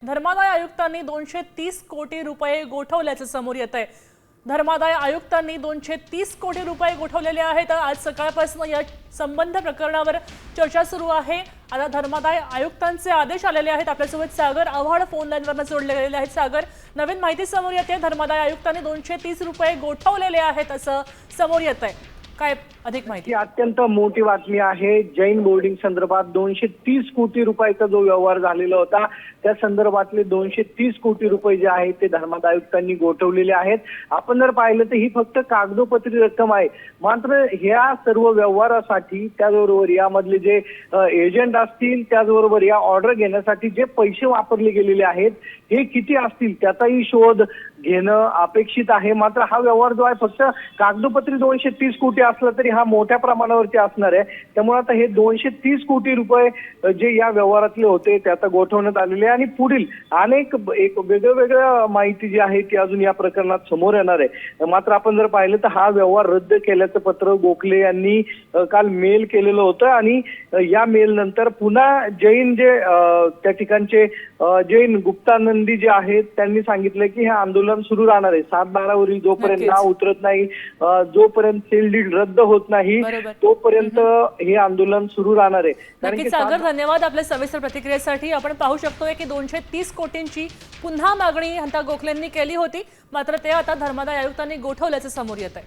धर्मादाय आयुक्तांनी 230 कोटी रुपये गोठवल्याचं समोर येत आहे। धर्मादाय आयुक्तांनी 230 कोटी रुपये गोठवलेले आहेत। आज सकाळपासून या संबंध प्रकरणावर चर्चा सुरू आहे। आता धर्मादाय आयुक्तांचे आदेश आलेले आहेत। आपल्यासोबत सागर आव्हाड फोन लाईनवर जोडले गेलेले आहेत। सागर, नवीन माहिती समोर येते, धर्मादाय आयुक्तांनी 230 रुपये गोठवलेले आहेत असं समोर येत आहे। काय अधिक माहिती? अत्यंत मोठी बातमी आहे। जैन बोर्डिंग संदर्भात 230 कोटी रुपयाचा जो व्यवहार झालेला होता त्या संदर्भातले 230 कोटी रुपये जे आहेत ते धर्मादाय आयुक्तांनी गोठवलेले आहेत। आपण जर पाहिलं तर ही फक्त कागदोपत्री रक्कम आहे, मात्र ह्या सर्व व्यवहारासाठी त्याचबरोबर यामधले जे एजंट असतील त्याचबरोबर या ऑर्डर घेण्यासाठी जे पैसे वापरले गेलेले आहेत हे किती असतील त्याचाही शोध घेणं अपेक्षित आहे। मात्र हा व्यवहार जो आहे फक्त कागदोपत्री 230 कोटी असला तरी हा मोठ्या प्रमाणावरती असणार आहे। त्यामुळे आता हे 230 कोटी रुपये जे या व्यवहारातले होते त्याचा गोठवण्यात आलेले आणि पुढील अनेक एक वेगळ्या माहिती जी आहे ती अजून या प्रकरणात समोर येणार आहे। मात्र आपण जर पाहिलं तर हा व्यवहार रद्द केल्याचं पत्र गोखले यांनी काल मेल केलेलं होतं आणि या मेल नंतर पुन्हा जैन जे त्या ठिकाणचे जैन गुप्तानंदी जे आहेत त्यांनी सांगितलं की हे आंदोलन सुरू राहणार आहे। 7/12 वरील जोपर्यंत नाव उतरत नाही, जोपर्यंत सेल डीड रद्द होत नाही तोपर्यंत हे आंदोलन सुरू राहणार आहे। नक्कीच सागर, धन्यवाद आपल्या सविस्तर प्रतिक्रियेसाठी। आपण पाहू शकतोय की 230 कोटींची पुन्हा मागणी हंता गोखलेंनी केली होती, मात्र ते आता धर्मादाय आयुक्तांनी गोठवल्याचं समोर येत आहे।